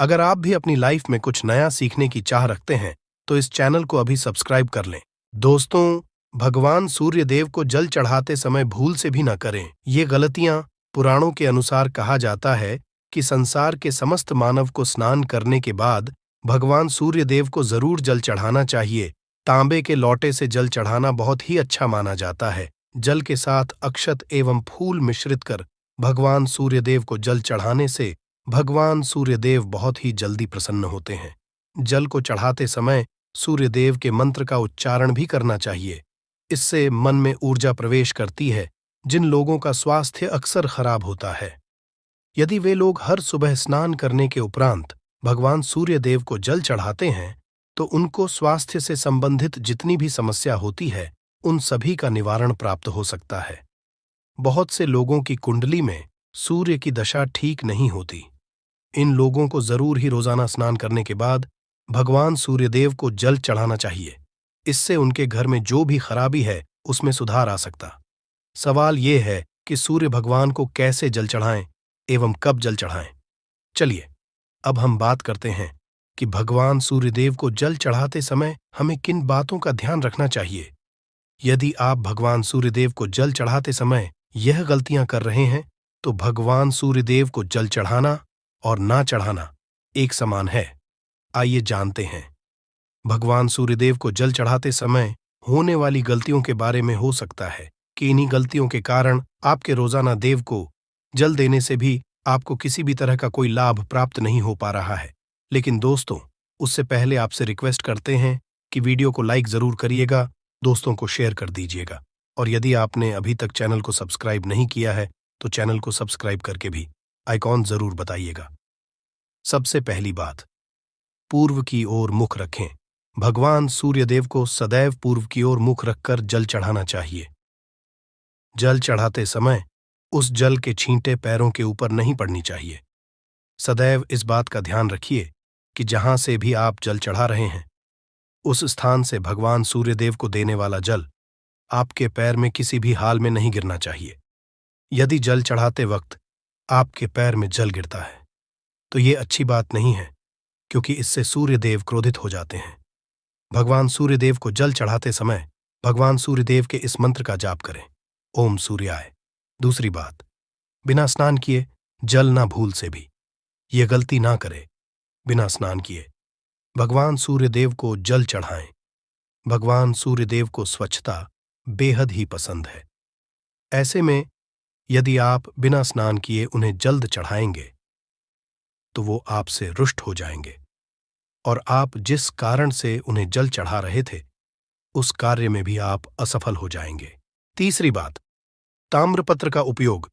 अगर आप भी अपनी लाइफ में कुछ नया सीखने की चाह रखते हैं तो इस चैनल को अभी सब्सक्राइब कर लें। दोस्तों, भगवान सूर्य देव को जल चढ़ाते समय भूल से भी न करें। ये गलतियां पुराणों के अनुसार कहा जाता है कि संसार के समस्त मानव को स्नान करने के बाद भगवान सूर्य देव को जरूर जल चढ़ाना चाहिए। तांबे के लोटे से जल चढ़ाना बहुत ही अच्छा माना जाता है। जल के साथ अक्षत एवं फूल मिश्रित कर भगवान सूर्यदेव को जल चढ़ाने से भगवान सूर्यदेव बहुत ही जल्दी प्रसन्न होते हैं। जल को चढ़ाते समय सूर्यदेव के मंत्र का उच्चारण भी करना चाहिए। इससे मन में ऊर्जा प्रवेश करती है। जिन लोगों का स्वास्थ्य अक्सर खराब होता है, यदि वे लोग हर सुबह स्नान करने के उपरांत भगवान सूर्यदेव को जल चढ़ाते हैं तो उनको स्वास्थ्य से संबंधित जितनी भी समस्या होती है उन सभी का निवारण प्राप्त हो सकता है। बहुत से लोगों की कुंडली में सूर्य की दशा ठीक नहीं होती। इन लोगों को जरूर ही रोजाना स्नान करने के बाद भगवान सूर्यदेव को जल चढ़ाना चाहिए। इससे उनके घर में जो भी खराबी है उसमें सुधार आ सकता। सवाल यह है कि सूर्य भगवान को कैसे जल चढ़ाएं एवं कब जल चढ़ाएं। चलिए अब हम बात करते हैं कि भगवान सूर्यदेव को जल चढ़ाते समय हमें किन बातों का ध्यान रखना चाहिए। यदि आप भगवान सूर्यदेव को जल चढ़ाते समय यह गलतियां कर रहे हैं तो भगवान सूर्यदेव को जल चढ़ाना और ना चढ़ाना एक समान है। आइए जानते हैं। भगवान सूर्यदेव को जल चढ़ाते समय होने वाली गलतियों के बारे में। हो सकता है कि इन्हीं गलतियों के कारण आपके रोजाना देव को जल देने से भी आपको किसी भी तरह का कोई लाभ प्राप्त नहीं हो पा रहा है। लेकिन दोस्तों, उससे पहले आपसे रिक्वेस्ट करते हैं कि वीडियो को लाइक जरूर करिएगा, दोस्तों को शेयर कर दीजिएगा और यदि आपने अभी तक चैनल को सब्सक्राइब नहीं किया है तो चैनल को सब्सक्राइब करके भी आइकॉन जरूर बताइएगा। सबसे पहली बात, पूर्व की ओर मुख रखें। भगवान सूर्यदेव को सदैव पूर्व की ओर मुख रखकर जल चढ़ाना चाहिए। जल चढ़ाते समय उस जल के छींटे पैरों के ऊपर नहीं पड़नी चाहिए। सदैव इस बात का ध्यान रखिए कि जहां से भी आप जल चढ़ा रहे हैं उस स्थान से भगवान सूर्यदेव को देने वाला जल आपके पैर में किसी भी हाल में नहीं गिरना चाहिए। यदि जल चढ़ाते वक्त आपके पैर में जल गिरता है तो ये अच्छी बात नहीं है, क्योंकि इससे सूर्यदेव क्रोधित हो जाते हैं। भगवान सूर्यदेव को जल चढ़ाते समय भगवान सूर्यदेव के इस मंत्र का जाप करें, ओम सूर्याय। दूसरी बात, बिना स्नान किए जल ना भूल से भी ये गलती ना करें। बिना स्नान किए भगवान सूर्यदेव को जल चढ़ाएं। भगवान सूर्यदेव को स्वच्छता बेहद ही पसंद है। ऐसे में यदि आप बिना स्नान किए उन्हें जल्द चढ़ाएंगे तो वो आपसे रुष्ट हो जाएंगे और आप जिस कारण से उन्हें जल चढ़ा रहे थे उस कार्य में भी आप असफल हो जाएंगे। तीसरी बात, ताम्रपत्र का उपयोग।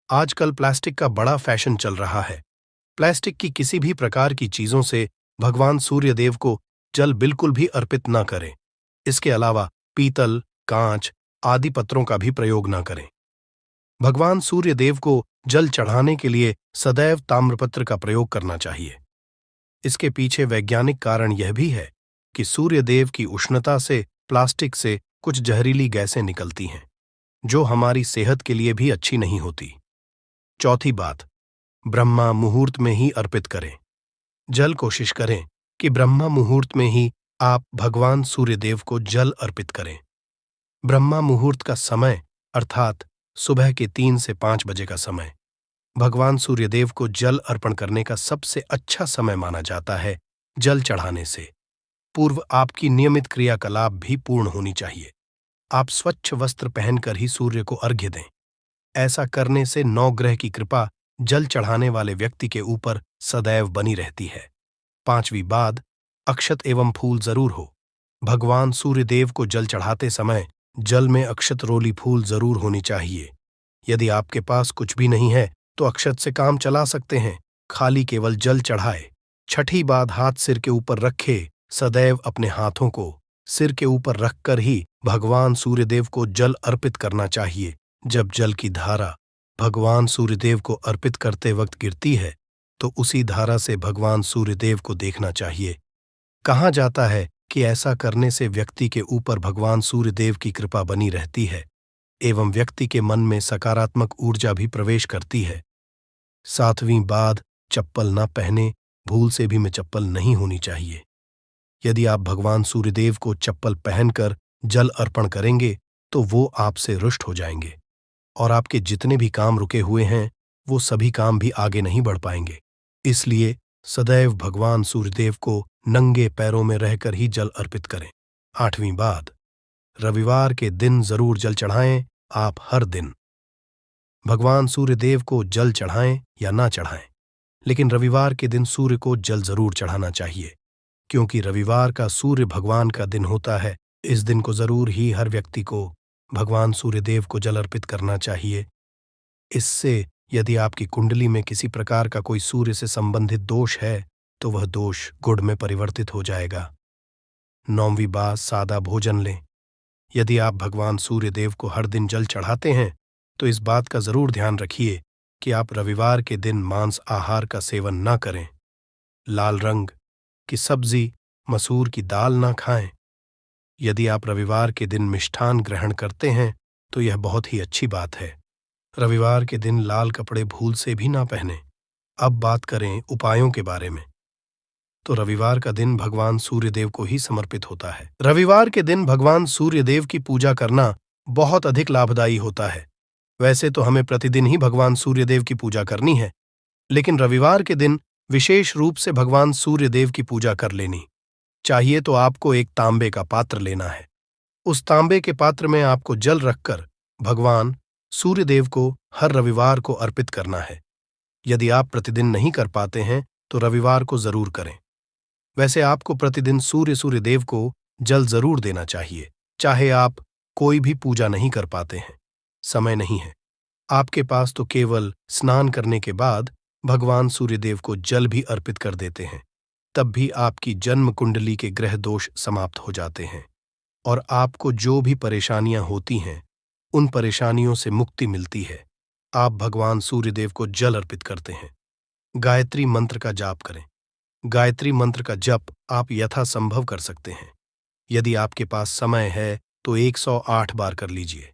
आजकल प्लास्टिक का बड़ा फैशन चल रहा है। प्लास्टिक की किसी भी प्रकार की चीजों से भगवान सूर्यदेव को जल बिल्कुल भी अर्पित न करें। इसके अलावा पीतल, कांच आदि पत्रों का भी प्रयोग न करें। भगवान सूर्यदेव को जल चढ़ाने के लिए सदैव ताम्रपत्र का प्रयोग करना चाहिए। इसके पीछे वैज्ञानिक कारण यह भी है कि सूर्यदेव की उष्णता से प्लास्टिक से कुछ जहरीली गैसें निकलती हैं जो हमारी सेहत के लिए भी अच्छी नहीं होती। चौथी बात, ब्रह्मा मुहूर्त में ही अर्पित करें। जल कोशिश करें कि ब्रह्मा मुहूर्त में ही आप भगवान सूर्यदेव को जल अर्पित करें। ब्रह्मा मुहूर्त का समय अर्थात सुबह के 3 से 5 बजे का समय भगवान सूर्यदेव को जल अर्पण करने का सबसे अच्छा समय माना जाता है। जल चढ़ाने से पूर्व आपकी नियमित क्रियाकलाप भी पूर्ण होनी चाहिए। आप स्वच्छ वस्त्र पहनकर ही सूर्य को अर्घ्य दें। ऐसा करने से नवग्रह की कृपा जल चढ़ाने वाले व्यक्ति के ऊपर सदैव बनी रहती है। पांचवी बात, अक्षत एवं फूल जरूर हो। भगवान सूर्यदेव को जल चढ़ाते समय जल में अक्षत रोली फूल जरूर होनी चाहिए। यदि आपके पास कुछ भी नहीं है तो अक्षत से काम चला सकते हैं, खाली केवल जल चढ़ाए। छठी बात, हाथ सिर के ऊपर रखे। सदैव अपने हाथों को सिर के ऊपर रखकर ही भगवान सूर्यदेव को जल अर्पित करना चाहिए। जब जल की धारा भगवान सूर्यदेव को अर्पित करते वक्त गिरती है तो उसी धारा से भगवान सूर्यदेव को देखना चाहिए। कहा जाता है कि ऐसा करने से व्यक्ति के ऊपर भगवान सूर्यदेव की कृपा बनी रहती है एवं व्यक्ति के मन में सकारात्मक ऊर्जा भी प्रवेश करती है। सातवीं बात, चप्पल न पहने भूल से भी में चप्पल नहीं होनी चाहिए। यदि आप भगवान सूर्यदेव को चप्पल पहनकर जल अर्पण करेंगे तो वो आपसे रुष्ट हो जाएंगे और आपके जितने भी काम रुके हुए हैं वो सभी काम भी आगे नहीं बढ़ पाएंगे। इसलिए सदैव भगवान सूर्यदेव को नंगे पैरों में रहकर ही जल अर्पित करें। 8वीं बात, रविवार के दिन जरूर जल चढ़ाएं। आप हर दिन भगवान सूर्यदेव को जल चढ़ाएं या ना चढ़ाएं, लेकिन रविवार के दिन सूर्य को जल जरूर चढ़ाना चाहिए, क्योंकि रविवार का सूर्य भगवान का दिन होता है। इस दिन को जरूर ही हर व्यक्ति को भगवान सूर्यदेव को जल अर्पित करना चाहिए। इससे यदि आपकी कुंडली में किसी प्रकार का कोई सूर्य से संबंधित दोष है तो वह दोष गुण में परिवर्तित हो जाएगा। 9वीं बात, सादा भोजन लें। यदि आप भगवान सूर्यदेव को हर दिन जल चढ़ाते हैं तो इस बात का जरूर ध्यान रखिए कि आप रविवार के दिन मांस आहार का सेवन न करें। लाल रंग की सब्जी, मसूर की दाल ना खाएं। यदि आप रविवार के दिन मिष्ठान ग्रहण करते हैं तो यह बहुत ही अच्छी बात है। रविवार के दिन लाल कपड़े भूल से भी ना पहनें। अब बात करें उपायों के बारे में, तो रविवार का दिन भगवान सूर्यदेव को ही समर्पित होता है। रविवार के दिन भगवान सूर्यदेव की पूजा करना बहुत अधिक लाभदायी होता है। वैसे तो हमें प्रतिदिन ही भगवान सूर्यदेव की पूजा करनी है, लेकिन रविवार के दिन विशेष रूप से भगवान सूर्यदेव की पूजा कर लेनी चाहिए। तो आपको एक तांबे का पात्र लेना है। उस तांबे के पात्र में आपको जल रखकर भगवान सूर्यदेव को हर रविवार को अर्पित करना है। यदि आप प्रतिदिन नहीं कर पाते हैं तो रविवार को जरूर करें। वैसे आपको प्रतिदिन सूर्यदेव को जल जरूर देना चाहिए, चाहे आप कोई भी पूजा नहीं कर पाते हैं, समय नहीं है आपके पास, तो केवल स्नान करने के बाद भगवान सूर्यदेव को जल भी अर्पित कर देते हैं। तब भी आपकी जन्म कुंडली के ग्रह दोष समाप्त हो जाते हैं और आपको जो भी परेशानियां होती हैं उन परेशानियों से मुक्ति मिलती है। आप भगवान सूर्यदेव को जल अर्पित करते हैं। गायत्री मंत्र का जाप करें। गायत्री मंत्र का जप आप यथासंभव कर सकते हैं। यदि आपके पास समय है तो 108 बार कर लीजिए,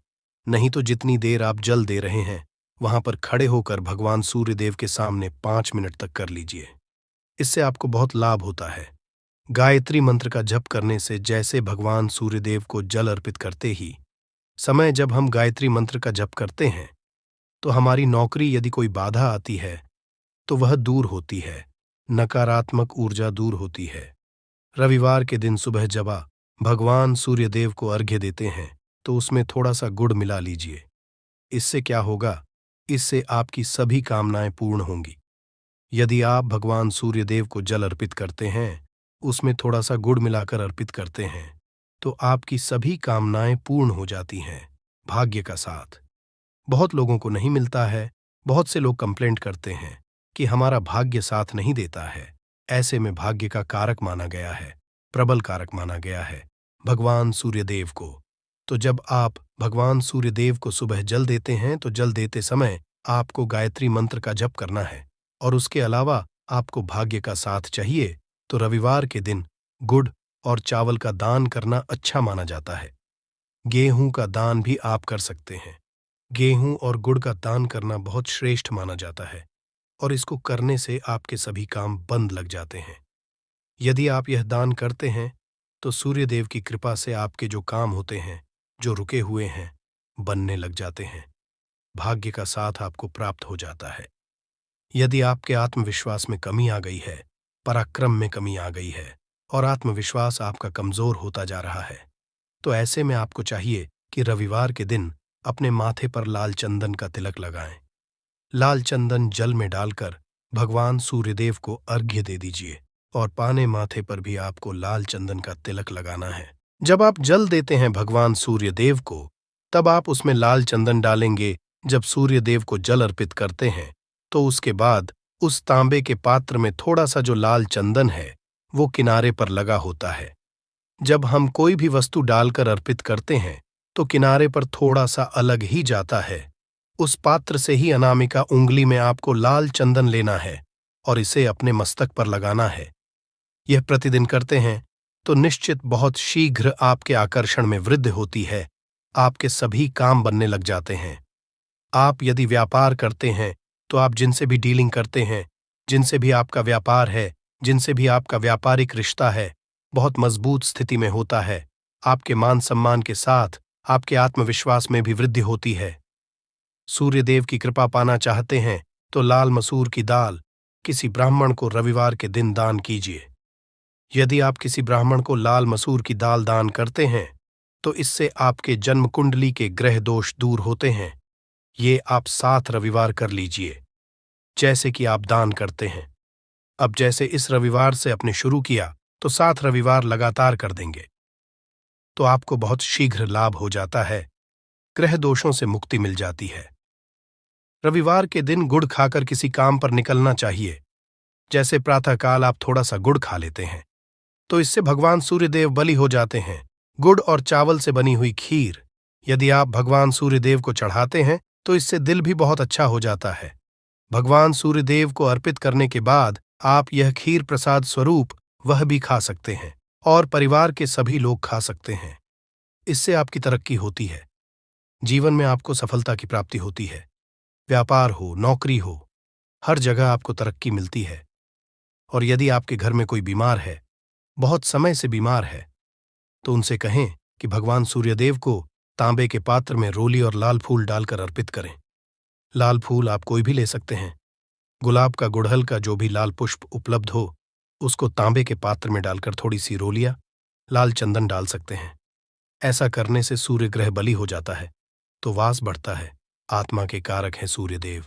नहीं तो जितनी देर आप जल दे रहे हैं वहां पर खड़े होकर भगवान सूर्यदेव के सामने 5 मिनट तक कर लीजिए। इससे आपको बहुत लाभ होता है। गायत्री मंत्र का जप करने से जैसे भगवान सूर्यदेव को जल अर्पित करते ही समय जब हम गायत्री मंत्र का जप करते हैं तो हमारी नौकरी यदि कोई बाधा आती है तो वह दूर होती है, नकारात्मक ऊर्जा दूर होती है। रविवार के दिन सुबह जब आप भगवान सूर्यदेव को अर्घ्य देते हैं तो उसमें थोड़ा सा गुड़ मिला लीजिए। इससे क्या होगा, इससे आपकी सभी कामनाएं पूर्ण होंगी। यदि आप भगवान सूर्यदेव को जल अर्पित करते हैं, उसमें थोड़ा सा गुड़ मिलाकर अर्पित करते हैं, तो आपकी सभी कामनाएं पूर्ण हो जाती हैं भाग्य का साथ। बहुत लोगों को नहीं मिलता है। बहुत से लोग कंप्लेंट करते हैं कि हमारा भाग्य साथ नहीं देता है। ऐसे में भाग्य का कारक माना गया है, प्रबल कारक माना गया है भगवान सूर्यदेव को। तो जब आप भगवान सूर्यदेव को सुबह जल देते हैं तो जल देते समय आपको गायत्री मंत्र का जप करना है और उसके अलावा आपको भाग्य का साथ चाहिए तो रविवार के दिन गुड़ और चावल का दान करना अच्छा माना जाता है। गेहूं का दान भी आप कर सकते हैं। गेहूं और गुड़ का दान करना बहुत श्रेष्ठ माना जाता है और इसको करने से आपके सभी काम बंद लग जाते हैं। यदि आप यह दान करते हैं तो सूर्यदेव की कृपा से आपके जो काम होते हैं, जो रुके हुए हैं, बनने लग जाते हैं। भाग्य का साथ आपको प्राप्त हो जाता है। यदि आपके आत्मविश्वास में कमी आ गई है, पराक्रम में कमी आ गई है और आत्मविश्वास आपका कमजोर होता जा रहा है, तो ऐसे में आपको चाहिए कि रविवार के दिन अपने माथे पर लाल चंदन का तिलक लगाएं। लाल चंदन जल में डालकर भगवान सूर्यदेव को अर्घ्य दे दीजिए और पाने माथे पर भी आपको लाल चंदन का तिलक लगाना है। जब आप जल देते हैं भगवान सूर्यदेव को, तब आप उसमें लाल चंदन डालेंगे। जब सूर्यदेव को जल अर्पित करते हैं तो उसके बाद उस तांबे के पात्र में थोड़ा सा जो लाल चंदन है वो किनारे पर लगा होता है। जब हम कोई भी वस्तु डालकर अर्पित करते हैं तो किनारे पर थोड़ा सा अलग ही जाता है। उस पात्र से ही अनामिका उंगली में आपको लाल चंदन लेना है और इसे अपने मस्तक पर लगाना है। यह प्रतिदिन करते हैं तो निश्चित बहुत शीघ्र आपके आकर्षण में वृद्धि होती है। आपके सभी काम बनने लग जाते हैं। आप यदि व्यापार करते हैं तो आप जिनसे भी डीलिंग करते हैं, जिनसे भी आपका व्यापार है, जिनसे भी आपका व्यापारिक रिश्ता है बहुत मजबूत स्थिति में होता है। आपके मान सम्मान के साथ आपके आत्मविश्वास में भी वृद्धि होती है। सूर्यदेव की कृपा पाना चाहते हैं तो लाल मसूर की दाल किसी ब्राह्मण को रविवार के दिन दान कीजिए। यदि आप किसी ब्राह्मण को लाल मसूर की दाल दान करते हैं तो इससे आपके जन्म कुंडली के ग्रह दोष दूर होते हैं। ये आप 7 रविवार कर लीजिए जैसे कि आप दान करते हैं। अब जैसे इस रविवार से आपने शुरू किया तो 7 रविवार लगातार कर देंगे तो आपको बहुत शीघ्र लाभ हो जाता है, ग्रह दोषों से मुक्ति मिल जाती है। रविवार के दिन गुड़ खाकर किसी काम पर निकलना चाहिए। जैसे प्रातःकाल आप थोड़ा सा गुड़ खा लेते हैं तो इससे भगवान सूर्यदेव बलि हो जाते हैं। गुड़ और चावल से बनी हुई खीर यदि आप भगवान सूर्यदेव को चढ़ाते हैं तो इससे दिल भी बहुत अच्छा हो जाता है। भगवान सूर्यदेव को अर्पित करने के बाद आप यह खीर प्रसाद स्वरूप वह भी खा सकते हैं और परिवार के सभी लोग खा सकते हैं। इससे आपकी तरक्की होती है, जीवन में आपको सफलता की प्राप्ति होती है। व्यापार हो, नौकरी हो, हर जगह आपको तरक्की मिलती है। और यदि आपके घर में कोई बीमार है, बहुत समय से बीमार है, तो उनसे कहें कि भगवान सूर्यदेव को तांबे के पात्र में रोली और लाल फूल डालकर अर्पित करें। लाल फूल आप कोई भी ले सकते हैं। गुलाब का, गुड़हल का जो भी लाल पुष्प उपलब्ध हो उसको तांबे के पात्र में डालकर थोड़ी सी रोलियां, लाल चंदन डाल सकते हैं। ऐसा करने से सूर्य ग्रह बलि हो जाता है तो वास बढ़ता है। आत्मा के कारक हैं सूर्यदेव।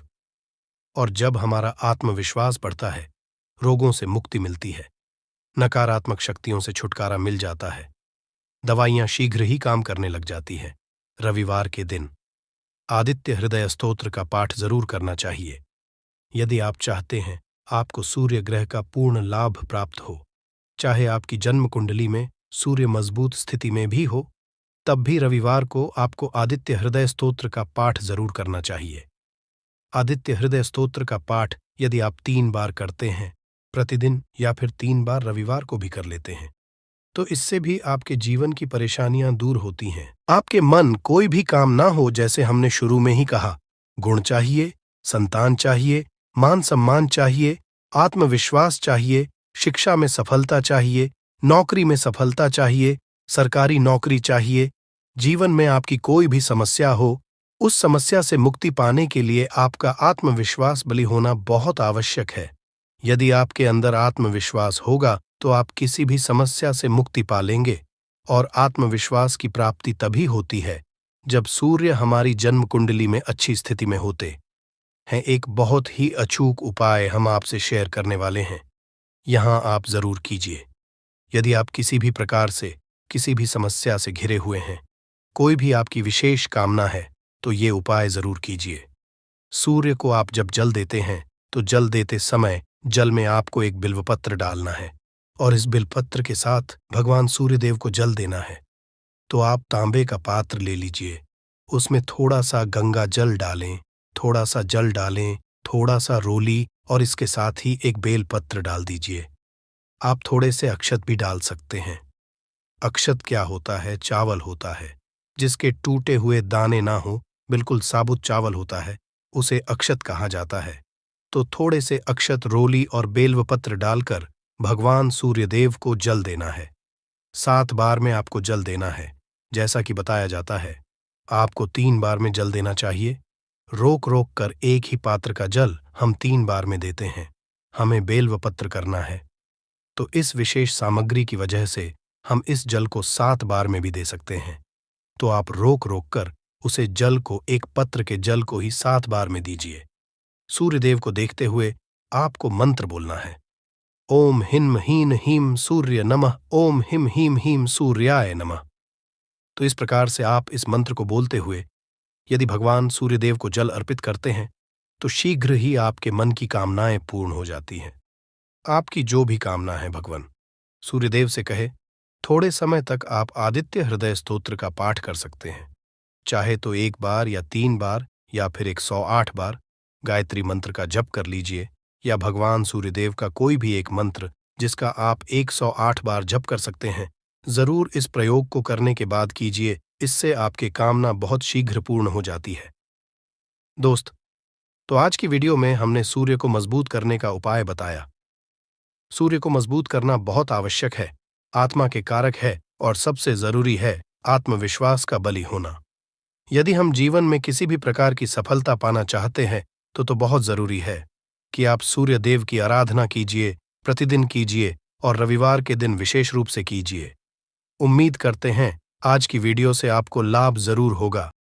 और जब हमारा आत्मविश्वास बढ़ता है, रोगों से मुक्ति मिलती है, नकारात्मक शक्तियों से छुटकारा मिल जाता है, दवाइयां शीघ्र ही काम करने लग जाती है। रविवार के दिन आदित्य हृदय स्तोत्र का पाठ जरूर करना चाहिए। यदि आप चाहते हैं आपको सूर्य ग्रह का पूर्ण लाभ प्राप्त हो, चाहे आपकी जन्म कुंडली में सूर्य मजबूत स्थिति में भी हो, तब भी रविवार को आपको आदित्य हृदय स्तोत्र का पाठ जरूर करना चाहिए। आदित्य हृदय स्तोत्र का पाठ यदि आप 3 बार करते हैं प्रतिदिन या फिर 3 बार रविवार को भी कर लेते हैं तो इससे भी आपके जीवन की परेशानियां दूर होती हैं। आपके मन कोई भी काम ना हो, जैसे हमने शुरू में ही कहा, गुण चाहिए, संतान चाहिए, मान सम्मान चाहिए, आत्मविश्वास चाहिए, शिक्षा में सफलता चाहिए, नौकरी में सफलता चाहिए, सरकारी नौकरी चाहिए। जीवन में आपकी कोई भी समस्या हो, उस समस्या से मुक्ति पाने के लिए आपका आत्मविश्वास बलि होना बहुत आवश्यक है। यदि आपके अंदर आत्मविश्वास होगा तो आप किसी भी समस्या से मुक्ति पा लेंगे। और आत्मविश्वास की प्राप्ति तभी होती है जब सूर्य हमारी जन्म कुंडली में अच्छी स्थिति में होते हैं। एक बहुत ही अचूक उपाय हम आपसे शेयर करने वाले हैं, यहां आप जरूर कीजिए। यदि आप किसी भी प्रकार से किसी भी समस्या से घिरे हुए हैं, कोई भी आपकी विशेष कामना है, तो ये उपाय जरूर कीजिए। सूर्य को आप जब जल देते हैं तो जल देते समय जल में आपको एक बिल्वपत्र डालना है और इस बिल्वपत्र के साथ भगवान सूर्यदेव को जल देना है। तो आप तांबे का पात्र ले लीजिए, उसमें थोड़ा सा गंगा जल डालें, थोड़ा सा जल डालें, थोड़ा सा रोली और इसके साथ ही एक बेलपत्र डाल दीजिए। आप थोड़े से अक्षत भी डाल सकते हैं। अक्षत क्या होता है? चावल होता है, जिसके टूटे हुए दाने ना हो, बिल्कुल साबुत चावल होता है, उसे अक्षत कहा जाता है। तो थोड़े से अक्षत, रोली और बेलवपत्र डालकर भगवान सूर्यदेव को जल देना है। 7 बार में आपको जल देना है। जैसा कि बताया जाता है, आपको 3 बार में जल देना चाहिए। रोक रोक कर एक ही पात्र का जल हम 3 बार में देते हैं। हमें बेलवपत्र करना है, तो इस विशेष सामग्री की वजह से हम इस जल को 7 बार में भी दे सकते हैं। तो आप रोक रोक कर उसे जल को, एक पत्र के जल को ही 7 बार में दीजिए। सूर्यदेव को देखते हुए आपको मंत्र बोलना है, ओम हिम हीन हीम सूर्य नमः, ओम हिम हीम हीम सूर्याय नमः। तो इस प्रकार से आप इस मंत्र को बोलते हुए यदि भगवान सूर्यदेव को जल अर्पित करते हैं तो शीघ्र ही आपके मन की कामनाएं पूर्ण हो जाती हैं। आपकी जो भी कामना है भगवान सूर्यदेव से कहे, थोड़े समय तक आप आदित्य हृदय स्तोत्र का पाठ कर सकते हैं। चाहे तो 1 बार या 3 बार या फिर 108 बार गायत्री मंत्र का जप कर लीजिए, या भगवान सूर्यदेव का कोई भी एक मंत्र जिसका आप 108 बार जप कर सकते हैं। जरूर इस प्रयोग को करने के बाद कीजिए, इससे आपकी कामना बहुत शीघ्र पूर्ण हो जाती है। दोस्त, तो आज की वीडियो में हमने सूर्य को मजबूत करने का उपाय बताया। सूर्य को मजबूत करना बहुत आवश्यक है, आत्मा के कारक है और सबसे जरूरी है आत्मविश्वास का बलि होना। यदि हम जीवन में किसी भी प्रकार की सफलता पाना चाहते हैं तो बहुत जरूरी है कि आप सूर्य देव की आराधना कीजिए, प्रतिदिन कीजिए और रविवार के दिन विशेष रूप से कीजिए। उम्मीद करते हैं आज की वीडियो से आपको लाभ जरूर होगा।